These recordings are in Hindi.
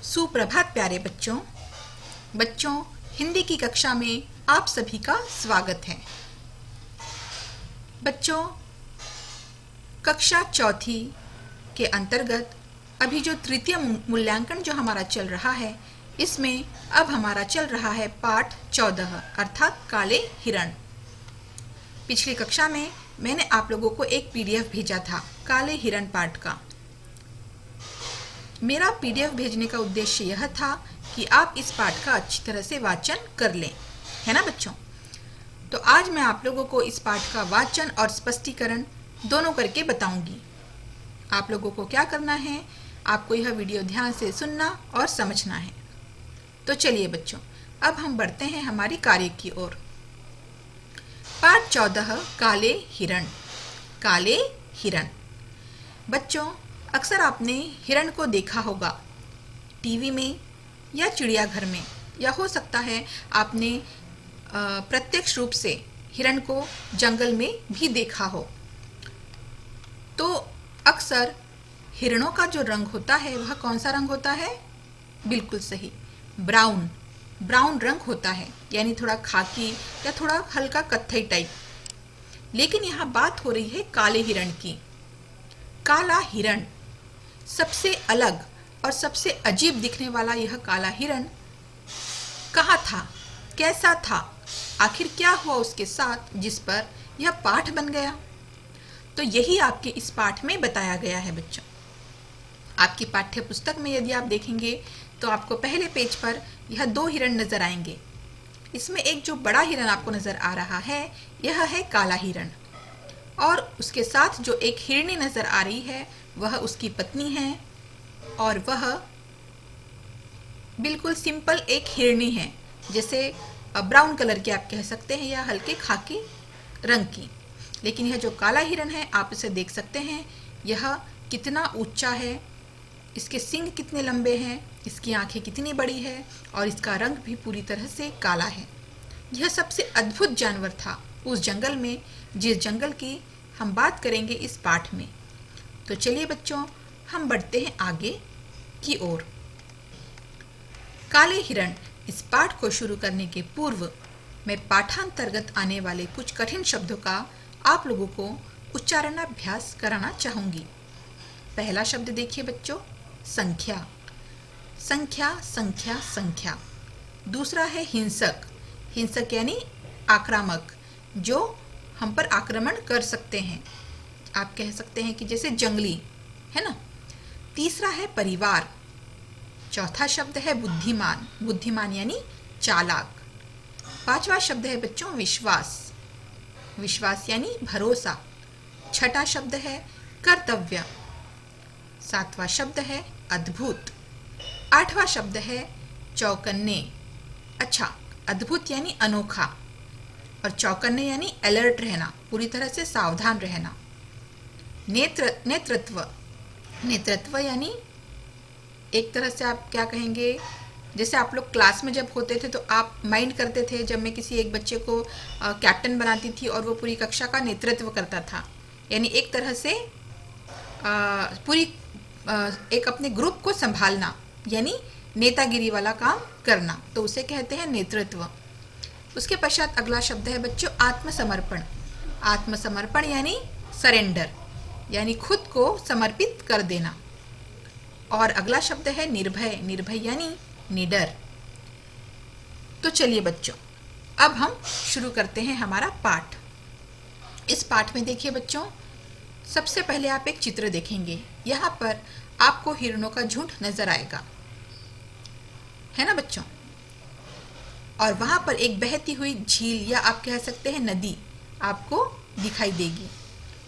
सुप्रभात प्यारे बच्चों। हिंदी की कक्षा में आप सभी का स्वागत है। बच्चों, कक्षा चौथी के अंतर्गत अभी जो तृतीय मूल्यांकन जो हमारा चल रहा है, इसमें अब हमारा चल रहा है पाठ 14 अर्थात काले हिरण। पिछली कक्षा में मैंने आप लोगों को एक पीडीएफ भेजा था काले हिरण पाठ का। मेरा पीडीएफ भेजने का उद्देश्य यह था कि आप इस पाठ का अच्छी तरह से वाचन कर लें, है ना बच्चों। तो आज मैं आप लोगों को इस पाठ का वाचन और स्पष्टीकरण दोनों करके बताऊंगी। आप लोगों को क्या करना है, आपको यह वीडियो ध्यान से सुनना और समझना है। तो चलिए बच्चों, अब हम बढ़ते हैं हमारी कार्य की ओर। पाठ 14 काले हिरण। काले हिरण। बच्चों, अक्सर आपने हिरण को देखा होगा टीवी में या चिड़ियाघर में, या हो सकता है आपने प्रत्यक्ष रूप से हिरण को जंगल में भी देखा हो। तो अक्सर हिरणों का जो रंग होता है वह कौन सा रंग होता है? बिल्कुल सही, ब्राउन रंग होता है, यानी थोड़ा खाकी या थोड़ा हल्का कत्थई टाइप। लेकिन यहाँ बात हो रही है काले हिरण की। काला हिरण, सबसे अलग और सबसे अजीब दिखने वाला यह काला हिरण कहाँ था, कैसा था, आखिर क्या हुआ उसके साथ जिस पर यह पाठ बन गया? तो यही आपके इस पाठ में बताया गया है बच्चों। आपकी पाठ्य पुस्तक में यदि आप देखेंगे तो आपको पहले पेज पर यह दो हिरण नजर आएंगे। इसमें एक जो बड़ा हिरण आपको नजर आ रहा है, यह है काला हिरण, और उसके साथ जो एक हिरनी नजर आ रही है वह उसकी पत्नी है, और वह बिल्कुल सिंपल एक हिरनी है, जैसे ब्राउन कलर की आप कह सकते हैं या हल्के खाकी रंग की। लेकिन यह जो काला हिरण है, आप इसे देख सकते हैं, यह कितना ऊंचा है, इसके सींग कितने लंबे हैं, इसकी आंखें कितनी बड़ी है, और इसका रंग भी पूरी तरह से काला है। यह सबसे अद्भुत जानवर था उस जंगल में, जिस जंगल की हम बात करेंगे इस पाठ में। तो चलिए बच्चों, हम बढ़ते हैं आगे की ओर। काले हिरण इस पाठ को शुरू करने के पूर्व मैं पाठांतर्गत आने वाले कुछ कठिन शब्दों का आप लोगों को उच्चारणाभ्यास कराना चाहूंगी। पहला शब्द देखिए बच्चों, संख्या। संख्या संख्या संख्या। दूसरा है हिंसक। हिंसक यानी आक्रामक, जो हम पर आक्रमण कर सकते हैं। आप कह सकते हैं कि जैसे जंगली, है ना। तीसरा है परिवार। चौथा शब्द है बुद्धिमान। बुद्धिमान यानी चालाक। पांचवा शब्द है बच्चों विश्वास। विश्वास यानी भरोसा। छठा शब्द है कर्तव्य। सातवां शब्द है अद्भुत। आठवां शब्द है चौकन्ने। अच्छा, अद्भुत यानी अनोखा, और चौकन्ने यानी अलर्ट रहना, पूरी तरह से सावधान रहना। नेतृत्व। नेतृत्व यानी एक तरह से आप क्या कहेंगे, जैसे आप लोग क्लास में जब होते थे तो आप माइंड करते थे जब मैं किसी एक बच्चे को कैप्टन बनाती थी और वो पूरी कक्षा का नेतृत्व करता था, यानी एक तरह से एक अपने ग्रुप को संभालना, यानी नेतागिरी वाला काम करना, तो उसे कहते हैं नेतृत्व। उसके पश्चात अगला शब्द है बच्चों आत्मसमर्पण। आत्मसमर्पण यानी सरेंडर, यानी खुद को समर्पित कर देना। और अगला शब्द है निर्भय। निर्भय यानी निडर। तो चलिए बच्चों, अब हम शुरू करते हैं हमारा पाठ। इस पाठ में देखिए बच्चों, सबसे पहले आप एक चित्र देखेंगे। यहाँ पर आपको हिरणों का झुंड नजर आएगा, है ना बच्चों। और वहां पर एक बहती हुई झील या आप कह सकते हैं नदी आपको दिखाई देगी।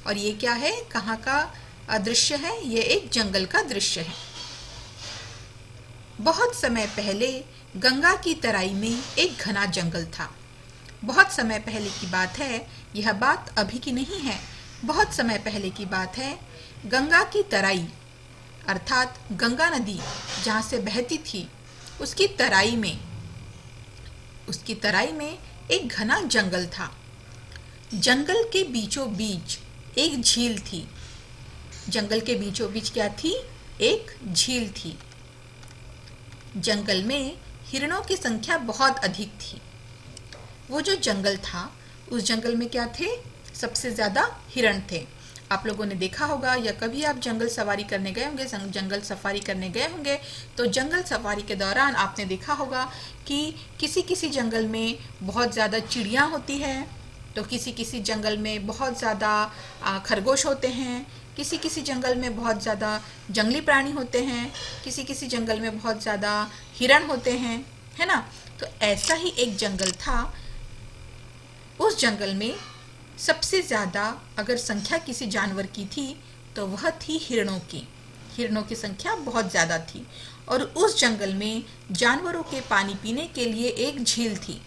और ये क्या है, कहाँ का दृश्य है? ये एक जंगल का दृश्य है। बहुत समय पहले गंगा की तराई में एक घना जंगल था। बहुत समय पहले की बात है, यह बात अभी की नहीं है, बहुत समय पहले की बात है। गंगा की तराई अर्थात गंगा नदी जहाँ से बहती थी, उसकी तराई में एक घना जंगल था। जंगल के बीचों बीच एक झील थी। जंगल के बीचों बीच क्या थी? एक झील थी। जंगल में हिरणों की संख्या बहुत अधिक थी। वो जो जंगल था, उस जंगल में क्या थे? सबसे ज़्यादा हिरण थे। आप लोगों ने देखा होगा या कभी आप जंगल सवारी करने गए होंगे, जंगल सफारी करने गए होंगे, तो जंगल सफारी के दौरान आपने देखा होगा कि किसी किसी जंगल में बहुत ज़्यादा चिड़ियाँ होती हैं, तो किसी किसी जंगल में बहुत ज़्यादा खरगोश होते हैं, किसी किसी जंगल में बहुत ज़्यादा जंगली प्राणी होते हैं, किसी किसी जंगल में बहुत ज़्यादा हिरण होते हैं, है ना। तो ऐसा ही एक जंगल था। उस जंगल में सबसे ज़्यादा अगर संख्या किसी जानवर की थी तो वह थी हिरणों की। हिरणों की संख्या बहुत ज़्यादा थी और उस जंगल में जानवरों के पानी पीने के लिए एक झील थी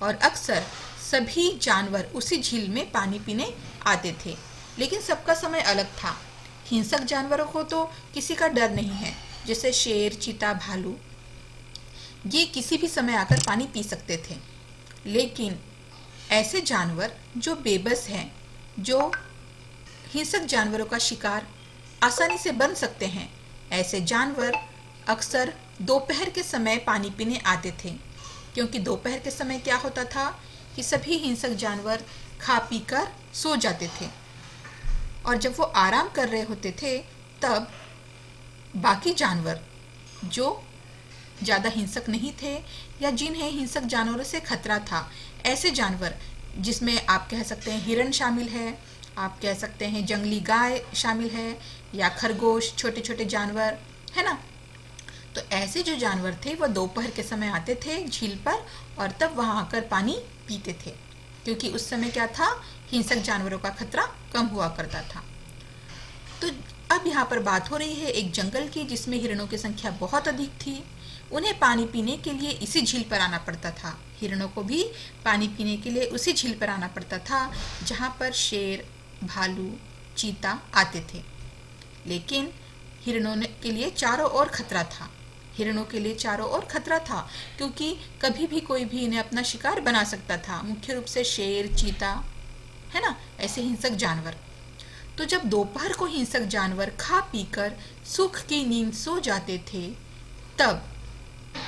और अक्सर सभी जानवर उसी झील में पानी पीने आते थे। लेकिन सबका समय अलग था। हिंसक जानवरों को तो किसी का डर नहीं है, जैसे शेर, चीता, भालू, ये किसी भी समय आकर पानी पी सकते थे। लेकिन ऐसे जानवर जो बेबस हैं, जो हिंसक जानवरों का शिकार आसानी से बन सकते हैं, ऐसे जानवर अक्सर दोपहर के समय पानी पीने आते थे। क्योंकि दोपहर के समय क्या होता था कि सभी हिंसक जानवर खा पी कर सो जाते थे और जब वो आराम कर रहे होते थे तब बाकी जानवर जो ज़्यादा हिंसक नहीं थे या जिन्हें हिंसक जानवरों से खतरा था, ऐसे जानवर जिसमें आप कह सकते हैं हिरण शामिल है, आप कह सकते हैं जंगली गाय शामिल है, या खरगोश, छोटे छोटे जानवर, है ना। तो ऐसे जो जानवर थे वह दोपहर के समय आते थे झील पर और तब वहाँ आकर पानी पीते थे, क्योंकि उस समय क्या था, हिंसक जानवरों का खतरा कम हुआ करता था। तो अब यहाँ पर बात हो रही है एक जंगल की जिसमें हिरणों की संख्या बहुत अधिक थी। उन्हें पानी पीने के लिए इसी झील पर आना पड़ता था। हिरणों को भी पानी पीने के लिए उसी झील पर आना पड़ता था जहाँ पर शेर, भालू, चीता आते थे। लेकिन हिरणों के लिए चारों ओर खतरा था। हिरणों के लिए चारों ओर खतरा था क्योंकि कभी भी कोई भी इन्हें अपना शिकार बना सकता था। मुख्य रूप से शेर, चीता, है ना, ऐसे हिंसक जानवर। तो जब दोपहर को हिंसक जानवर खा पीकर सुख की नींद सो जाते थे, तब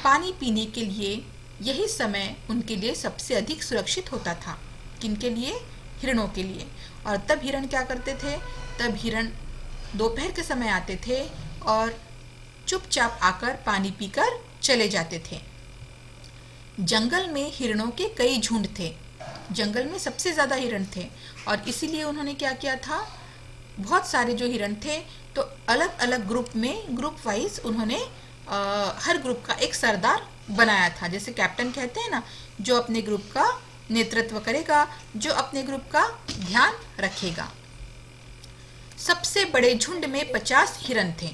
पानी पीने के लिए यही समय उनके लिए सबसे अधिक सुरक्षित होता था। किनके लिए? हिरणों के लिए। और तब हिरण क्या करते थे? तब हिरण दोपहर के समय आते थे और चुपचाप आकर पानी पीकर चले जाते थे। जंगल में हिरणों के कई झुंड थे। जंगल में सबसे ज़्यादा हिरण थे और इसीलिए उन्होंने क्या किया था, बहुत सारे जो हिरण थे तो अलग अलग ग्रुप में, ग्रुप वाइज उन्होंने हर ग्रुप का एक सरदार बनाया था। जैसे कैप्टन कहते हैं ना, जो अपने ग्रुप का नेतृत्व करेगा, जो अपने ग्रुप का ध्यान रखेगा। सबसे बड़े झुंड में 50 हिरण थे।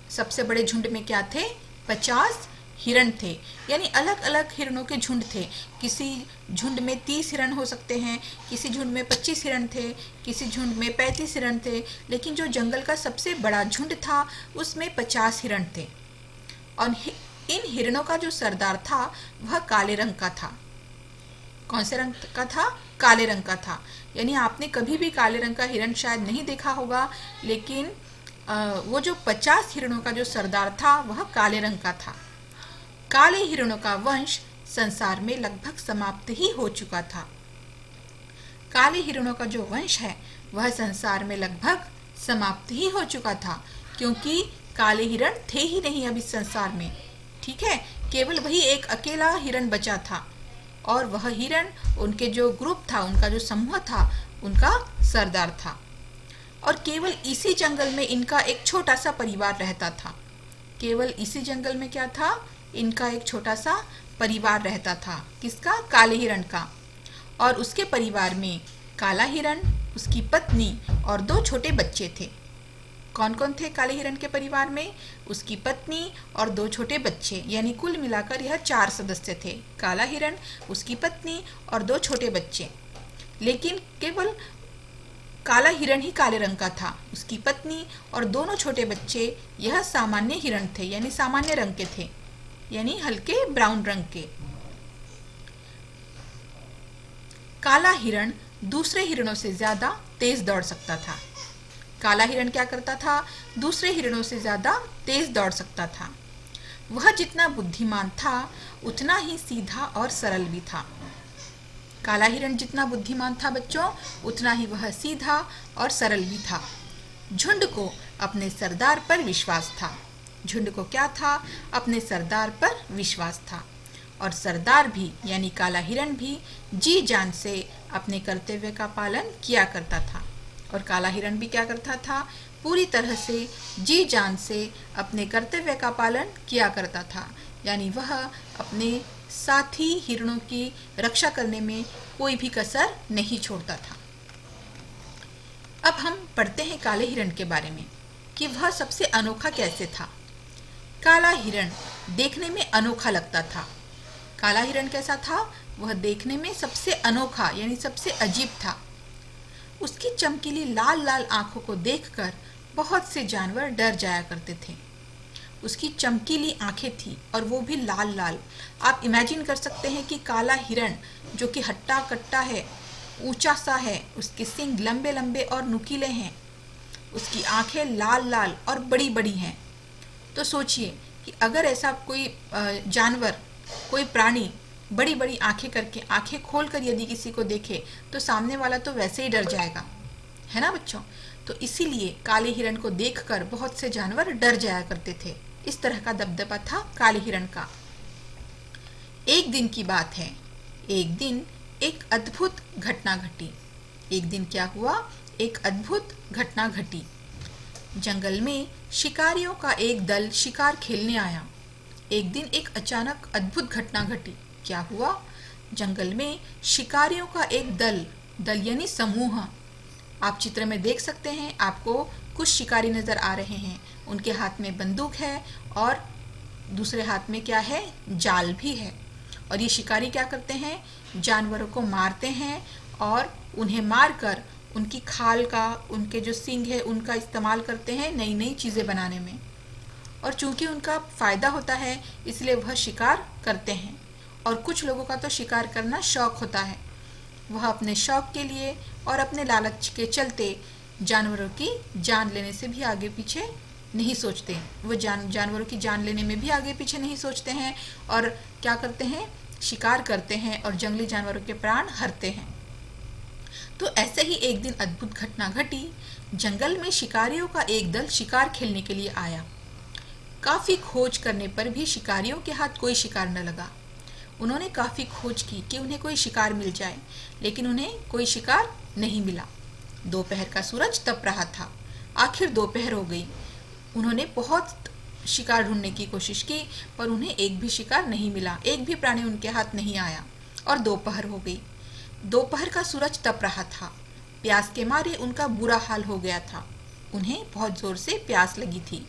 सबसे बड़े झुंड में क्या थे? 50 हिरण थे, यानी अलग अलग हिरणों के झुंड थे। किसी झुंड में 30 हिरण हो सकते हैं, किसी झुंड में 25 हिरण थे, किसी झुंड में 35 हिरण थे, लेकिन जो जंगल का सबसे बड़ा झुंड था उसमें 50 हिरण थे। और इन हिरणों का जो सरदार था वह काले रंग का था। कौन से रंग का था? काले रंग का था। यानी आपने कभी भी काले रंग का हिरण शायद नहीं देखा होगा, लेकिन वो जो 50 हिरणों का जो सरदार था वह काले रंग का था। काले हिरणों का वंश संसार में लगभग समाप्त ही हो चुका था। काले हिरणों का जो वंश है वह संसार में लगभग समाप्त ही हो चुका था, क्योंकि काले हिरण थे ही नहीं अब इस संसार में। ठीक है, केवल वही एक अकेला हिरण बचा था और वह हिरण उनके जो ग्रुप था, उनका जो समूह था, उनका सरदार था। और केवल इसी जंगल में इनका एक छोटा सा परिवार रहता था। केवल इसी जंगल में क्या था? इनका एक छोटा सा परिवार रहता था। किसका? काले हिरण का। और उसके परिवार में काला हिरण, उसकी पत्नी और 2 छोटे बच्चे थे। कौन कौन थे काले हिरण के परिवार में? उसकी पत्नी और 2 छोटे बच्चे, यानी कुल मिलाकर यह 4 सदस्य थे। काला हिरण, उसकी पत्नी और 2 छोटे बच्चे। लेकिन केवल काला हिरण ही काले रंग का था। उसकी पत्नी और दोनों छोटे बच्चे यह सामान्य हिरण थे, यानी सामान्य रंग के थे, यानी हल्के ब्राउन रंग के। काला हिरण दूसरे हिरणों से ज्यादा तेज दौड़ सकता था। काला हिरण क्या करता था? दूसरे हिरणों से ज्यादा तेज दौड़ सकता था। वह जितना बुद्धिमान था उतना ही सीधा और सरल भी था। काला हिरण जितना बुद्धिमान था बच्चों, उतना ही वह सीधा और सरल भी था। झुंड को अपने सरदार पर विश्वास था। झुंड को क्या था? अपने सरदार पर विश्वास था। और सरदार भी यानी काला हिरण भी जी जान से अपने कर्तव्य का पालन किया करता था। और काला हिरण भी क्या करता था? पूरी तरह से जी जान से अपने कर्तव्य का पालन किया करता था। यानी वह अपने साथी हिरणों की रक्षा करने में कोई भी कसर नहीं छोड़ता था। अब हम पढ़ते हैं काले हिरण के बारे में कि वह सबसे अनोखा कैसे था। काला हिरण देखने में अनोखा लगता था। काला हिरण कैसा था? वह देखने में सबसे अनोखा यानी सबसे अजीब था। उसकी चमकीली लाल लाल आंखों को देखकर बहुत से जानवर डर जाया करते थे। उसकी चमकीली आंखें थी और वो भी लाल लाल। आप इमेजिन कर सकते हैं कि काला हिरण जो कि हट्टा कट्टा है, ऊंचा सा है, उसके सींग लंबे लंबे और नुकीले हैं, उसकी आंखें लाल लाल और बड़ी बड़ी हैं। तो सोचिए कि अगर ऐसा कोई जानवर, कोई प्राणी बड़ी बड़ी आंखें करके, आंखें खोलकर यदि किसी को देखे तो सामने वाला तो वैसे ही डर जाएगा, है ना बच्चों। तो इसीलिए काले हिरण को देखकर बहुत से जानवर डर जाया करते थे। इस तरह का दबदबा था काले हिरण का। एक दिन की बात है। एक दिन एक अद्भुत घटना घटी। एक दिन क्या हुआ? एक अद्भुत घटना घटी। जंगल में शिकारियों का एक दल शिकार खेलने आया। एक दिन एक अचानक अद्भुत घटना घटी। क्या हुआ? जंगल में शिकारियों का एक दल यानी समूह, आप चित्र में देख सकते हैं, आपको कुछ शिकारी नजर आ रहे हैं। उनके हाथ में बंदूक है और दूसरे हाथ में क्या है? जाल भी है। और ये शिकारी क्या करते हैं? जानवरों को मारते हैं और उन्हें मारकर उनकी खाल का, उनके जो सींग है उनका इस्तेमाल करते हैं नई नई चीज़ें बनाने में। और चूंकि उनका फ़ायदा होता है इसलिए वह शिकार करते हैं। और कुछ लोगों का तो शिकार करना शौक होता है। वह अपने शौक के लिए और अपने लालच के चलते जानवरों की जान लेने से भी आगे पीछे नहीं सोचते। वो जानवरों की जान लेने में भी आगे पीछे नहीं सोचते हैं और क्या करते हैं? शिकार करते हैं और जंगली जानवरों के प्राण हरते हैं। तो ऐसे ही एक दिन अद्भुत घटना घटी। जंगल में शिकारियों का एक दल शिकार खेलने के लिए आया। काफी खोज करने पर भी शिकारियों के हाथ कोई शिकार न लगा। उन्होंने काफी खोज की कि उन्हें कोई शिकार मिल जाए, लेकिन उन्हें कोई शिकार नहीं मिला। दोपहर का सूरज तप रहा था। आखिर दोपहर हो गई। उन्होंने बहुत शिकार ढूंढने की कोशिश की पर उन्हें एक भी शिकार नहीं मिला, एक भी प्राणी उनके हाथ नहीं आया और दोपहर हो गई। दोपहर का सूरज तप रहा था। प्यास के मारे उनका बुरा हाल हो गया था। उन्हें बहुत जोर से प्यास लगी थी।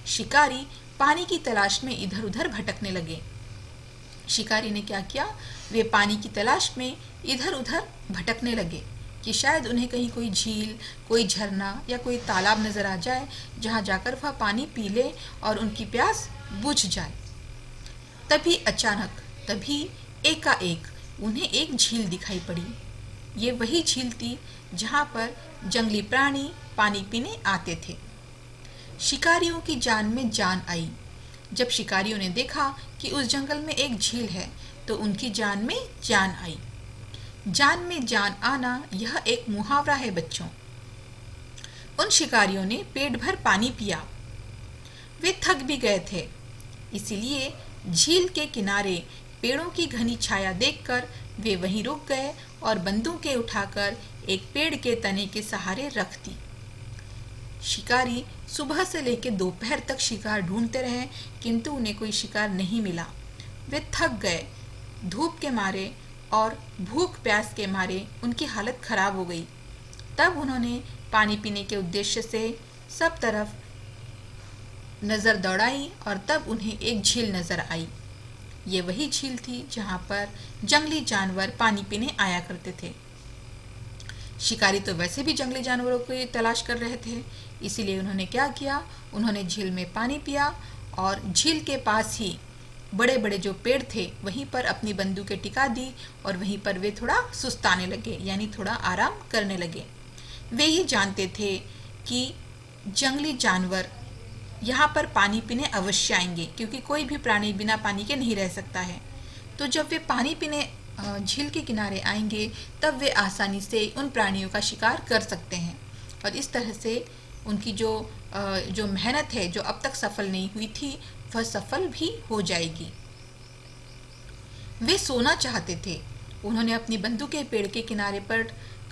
शिकारी पानी की तलाश में इधर उधर भटकने लगे। शिकारी ने क्या किया? वे पानी की तलाश में इधर उधर भटकने लगे कि शायद उन्हें कहीं कोई झील, कोई झरना या कोई तालाब नजर आ जाए जहां जाकर वह पानी पी ले और उनकी प्यास बुझ जाए। तभी एकाएक उन्हें एक झील दिखाई पड़ी। ये वही झील थी जहां पर जंगली प्राणी पानी पीने आते थे। शिकारियों की जान में जान आई। जब शिकारियों ने देखा कि उस जंगल में एक झील है तो उनकी जान में जान आई। जान में जान आना यह एक मुहावरा है बच्चों। उन शिकारियों ने पेट भर पानी पिया। वे थक भी गए थे, इसीलिए झील के किनारे पेड़ों की घनी छाया देखकर वे वहीं रुक गए और बंदूकें उठाकर एक पेड़ के तने के सहारे रख दी। शिकारी सुबह से लेकर दोपहर तक शिकार ढूंढते रहे किंतु उन्हें कोई शिकार नहीं मिला। वे थक गए। धूप के मारे और भूख प्यास के मारे उनकी हालत खराब हो गई। तब उन्होंने पानी पीने के उद्देश्य से सब तरफ नज़र दौड़ाई और तब उन्हें एक झील नज़र आई। ये वही झील थी जहाँ पर जंगली जानवर पानी पीने आया करते थे। शिकारी तो वैसे भी जंगली जानवरों की तलाश कर रहे थे, इसीलिए उन्होंने क्या किया? उन्होंने झील में पानी पिया और झील के पास ही बड़े बड़े जो पेड़ थे वहीं पर अपनी बंदूकें टिका दी और वहीं पर वे थोड़ा सुस्ताने लगे, यानी थोड़ा आराम करने लगे। वे ये जानते थे कि जंगली जानवर यहाँ पर पानी पीने अवश्य आएंगे, क्योंकि कोई भी प्राणी बिना पानी के नहीं रह सकता है। तो जब वे पानी पीने झील के किनारे आएंगे तब वे आसानी से उन प्राणियों का शिकार कर सकते हैं, और इस तरह से उनकी जो मेहनत है, जो अब तक सफल नहीं हुई थी, वह सफल भी हो जाएगी। वे सोना चाहते थे। उन्होंने अपनी बंदूकें पेड़ के किनारे पर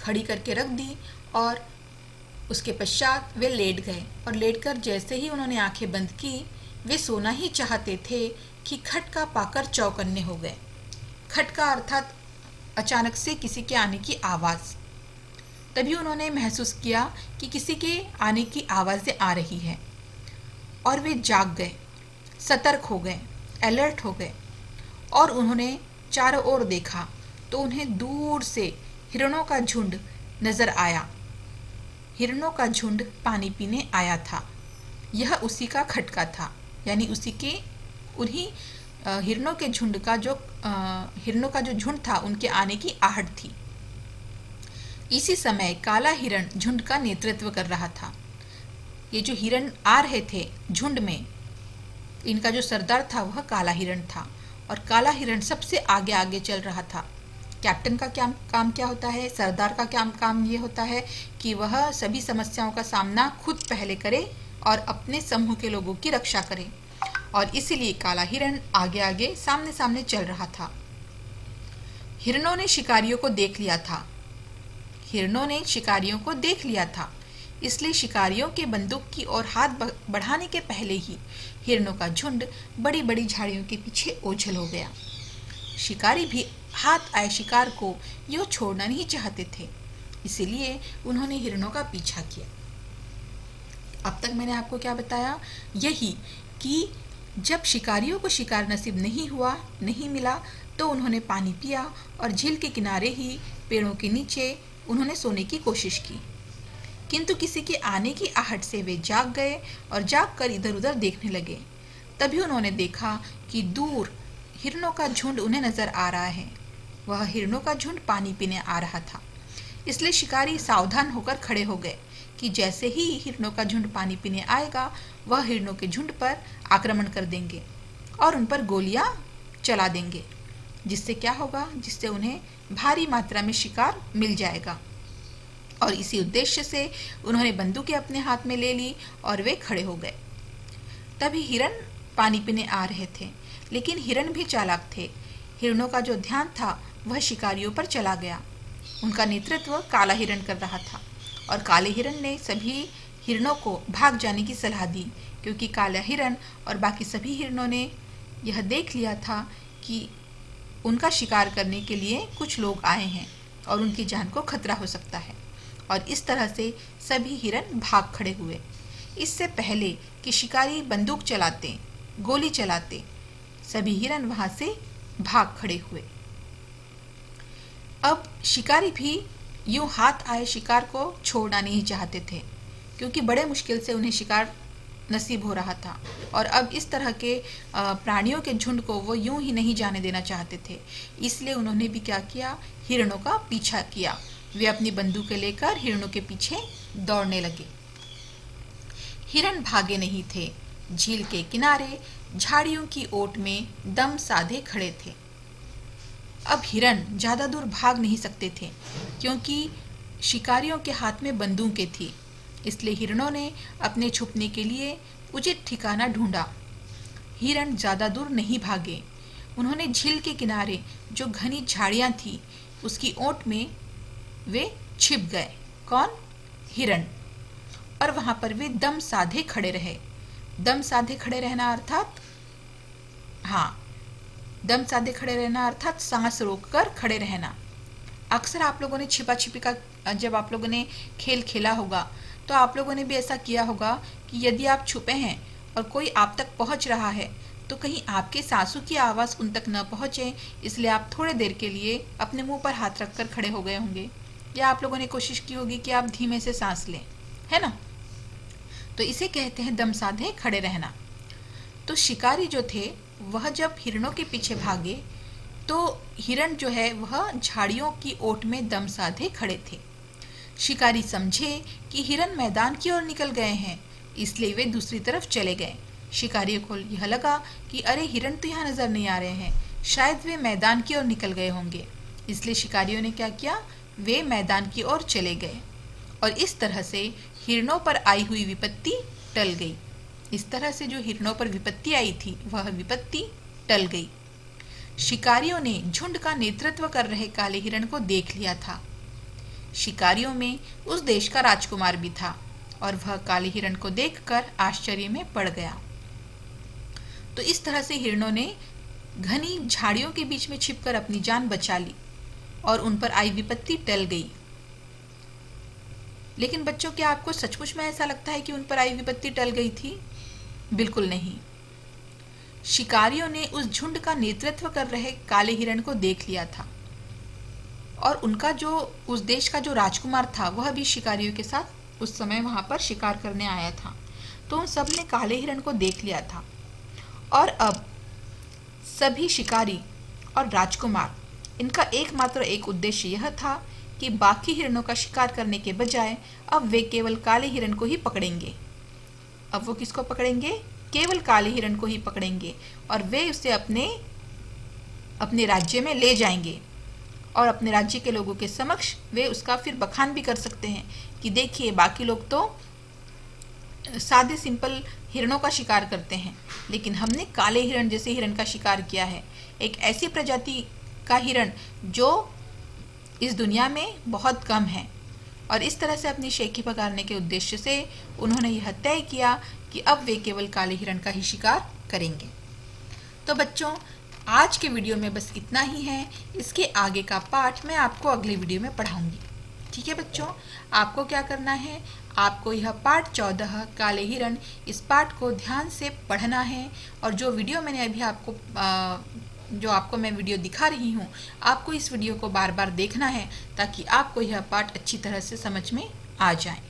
खड़ी करके रख दी और उसके पश्चात वे लेट गए, और लेटकर जैसे ही उन्होंने आंखें बंद की, वे सोना ही चाहते थे कि खटका पाकर चौकन्ने हो गए। खटका अर्थात अचानक से किसी के आने की आवाज़। तभी उन्होंने महसूस किया कि किसी के आने की आवाज़ें आ रही है, और वे जाग गए, सतर्क हो गए, अलर्ट हो गए, और उन्होंने चारों ओर देखा तो उन्हें दूर से हिरणों का झुंड नजर आया। हिरणों का झुंड पानी पीने आया था। यह उसी का खटका था, यानी उन्हीं हिरणों के झुंड का हिरणों का जो झुंड था, उनके आने की आहट थी। इसी समय काला हिरण झुंड का नेतृत्व कर रहा था। ये जो हिरण आ रहे थे झुंड में, इनका जो सरदार था वह काला हिरण था, और काला हिरण सबसे आगे आगे चल रहा था। कैप्टन का क्या काम क्या होता है, सरदार का क्या काम ये होता है कि वह सभी समस्याओं का सामना खुद पहले करे और अपने समूह के लोगों की रक्षा करे, और इसीलिए काला हिरण आगे आगे सामने सामने चल रहा था। हिरणों ने शिकारियों को देख लिया था। हिरणों ने शिकारियों को देख लिया था, इसलिए शिकारियों के बंदूक की ओर हाथ बढ़ाने के पहले ही हिरणों का झुंड बड़ी बड़ी झाड़ियों के पीछे ओझल हो गया। शिकारी भी हाथ आए शिकार को यूं छोड़ना नहीं चाहते थे, इसीलिए उन्होंने हिरणों का पीछा किया। अब तक मैंने आपको क्या बताया? यही कि जब शिकारियों को शिकार नसीब नहीं हुआ, नहीं मिला, तो उन्होंने पानी पिया और झील के किनारे ही पेड़ों के नीचे उन्होंने सोने की कोशिश की। किंतु किसी के आने की आहट से वे जाग गए और जागकर इधर उधर देखने लगे। तभी उन्होंने देखा कि दूर हिरणों का झुंड उन्हें नजर आ रहा है। वह हिरणों का झुंड पानी पीने आ रहा था, इसलिए शिकारी सावधान होकर खड़े हो गए कि जैसे ही हिरणों का झुंड पानी पीने आएगा, वह हिरणों के झुंड पर आक्रमण कर देंगे और उन पर गोलियां चला देंगे, जिससे क्या होगा, जिससे उन्हें भारी मात्रा में शिकार मिल जाएगा। और इसी उद्देश्य से उन्होंने बंदूकें अपने हाथ में ले ली और वे खड़े हो गए। तभी हिरण पानी पीने आ रहे थे, लेकिन हिरण भी चालाक थे। हिरणों का जो ध्यान था वह शिकारियों पर चला गया। उनका नेतृत्व काला हिरण कर रहा था, और काले हिरण ने सभी हिरणों को भाग जाने की सलाह दी, क्योंकि काला हिरण और बाकी सभी हिरणों ने यह देख लिया था कि उनका शिकार करने के लिए कुछ लोग आए हैं और उनकी जान को खतरा हो सकता है। और इस तरह से सभी हिरण भाग खड़े हुए। इससे पहले कि शिकारी बंदूक चलाते, गोली चलाते, सभी हिरण वहां से भाग खड़े हुए। अब शिकारी भी यूं हाथ आए शिकार को छोड़ना नहीं चाहते थे, क्योंकि बड़े मुश्किल से उन्हें शिकार नसीब हो रहा था, और अब इस तरह के प्राणियों के झुंड को वो यूं ही नहीं जाने देना चाहते थे। इसलिए उन्होंने भी क्या किया, हिरणों का पीछा किया। वे अपनी बंदूकें लेकर हिरणों के पीछे दौड़ने लगे। हिरण भागे नहीं थे। झील के किनारे झाड़ियों की ओट में दम साधे खड़े थे। अब हिरण ज्यादा दूर भाग नहीं सकते थे, क्योंकि शिकारियों के हाथ में बंदूकें थी। इसलिए हिरणों ने अपने छुपने के लिए उचित ठिकाना ढूंढा। हिरण ज्यादा दूर नहीं भागे। उन्होंने झील के किनारे जो घनी झाड़ियां थी उसकी ओट में वे छिप गए। कौन? हिरण। और वहां पर वे दम साधे खड़े रहे। दम साधे खड़े रहना अर्थात, हाँ, दम साधे खड़े रहना अर्थात सांस रोककर खड़े रहना। अक्सर आप लोगों ने छिपा छिपी का जब आप लोगों ने खेल खेला होगा तो आप लोगों ने भी ऐसा किया होगा कि यदि आप छुपे हैं और कोई आप तक पहुंच रहा है तो कहीं आपके सांसों की आवाज़ उन तक न पहुंचे, इसलिए आप थोड़े देर के लिए अपने मुंह पर हाथ रखकर खड़े हो गए होंगे, या आप लोगों ने कोशिश की होगी कि आप धीमे से सांस लें, है ना? तो इसे कहते हैं दम साधे खड़े रहना। तो शिकारी जो थे वह जब हिरणों के पीछे भागे तो हिरण जो है वह झाड़ियों की ओट में दम साधे खड़े थे। शिकारी समझे कि हिरण मैदान की ओर निकल गए हैं, इसलिए वे दूसरी तरफ चले गए। शिकारियों को यह लगा कि अरे हिरण तो यहाँ नजर नहीं आ रहे हैं, शायद वे मैदान की ओर निकल गए होंगे। इसलिए शिकारियों ने क्या किया, वे मैदान की ओर चले गए और इस तरह से हिरणों पर आई हुई विपत्ति टल गई। इस तरह से जो हिरणों पर विपत्ति आई थी वह विपत्ति टल गई। शिकारियों ने झुंड का नेतृत्व कर रहे काले हिरण को देख लिया था। शिकारियों में उस देश का राजकुमार भी था और वह काले हिरण को देखकर आश्चर्य में पड़ गया। तो इस तरह से हिरणों ने घनी झाड़ियों के बीच में छिपकर अपनी जान बचा ली और उन पर आई विपत्ति टल गई। लेकिन बच्चों, क्या आपको सचमुच में ऐसा लगता है कि उन पर आई विपत्ति टल गई थी? बिल्कुल नहीं। शिकारियों ने उस झुंड का नेतृत्व कर रहे काले हिरण को देख लिया था और उनका जो उस देश का जो राजकुमार था वह भी शिकारियों के साथ उस समय वहां पर शिकार करने आया था। तो उन सब ने काले हिरण को देख लिया था और अब सभी शिकारी और राजकुमार, इनका एकमात्र एक उद्देश्य यह था कि बाकी हिरणों का शिकार करने के बजाय अब वे केवल काले हिरण को ही पकड़ेंगे। अब वो किसको पकड़ेंगे? केवल काले हिरण को ही पकड़ेंगे और वे उसे अपने राज्य में ले जाएंगे और अपने राज्य के लोगों के समक्ष वे उसका फिर बखान भी कर सकते हैं कि देखिए, बाकी लोग तो सादे सिंपल हिरणों का शिकार करते हैं, लेकिन हमने काले हिरण जैसे हिरण का शिकार किया है, एक ऐसी प्रजाति का हिरण जो इस दुनिया में बहुत कम है। और इस तरह से अपनी शेखी पगारने के उद्देश्य से उन्होंने यह तय किया कि अब वे केवल काले हिरण का ही शिकार करेंगे। तो बच्चों, आज के वीडियो में बस इतना ही है। इसके आगे का पाठ मैं आपको अगले वीडियो में पढ़ाऊंगी। ठीक है बच्चों, आपको क्या करना है, आपको यह पाठ 14 काले हिरण, इस पाठ को ध्यान से पढ़ना है और जो वीडियो मैंने अभी आपको मैं वीडियो दिखा रही हूँ, आपको इस वीडियो को बार बार देखना है ताकि आपको यह पाठ अच्छी तरह से समझ में आ जाए।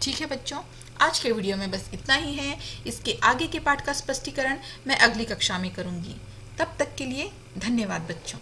ठीक है बच्चों, आज के वीडियो में बस इतना ही है। इसके आगे के पाठ का स्पष्टीकरण मैं अगली कक्षा में करूँगी। तब तक के लिए धन्यवाद बच्चों।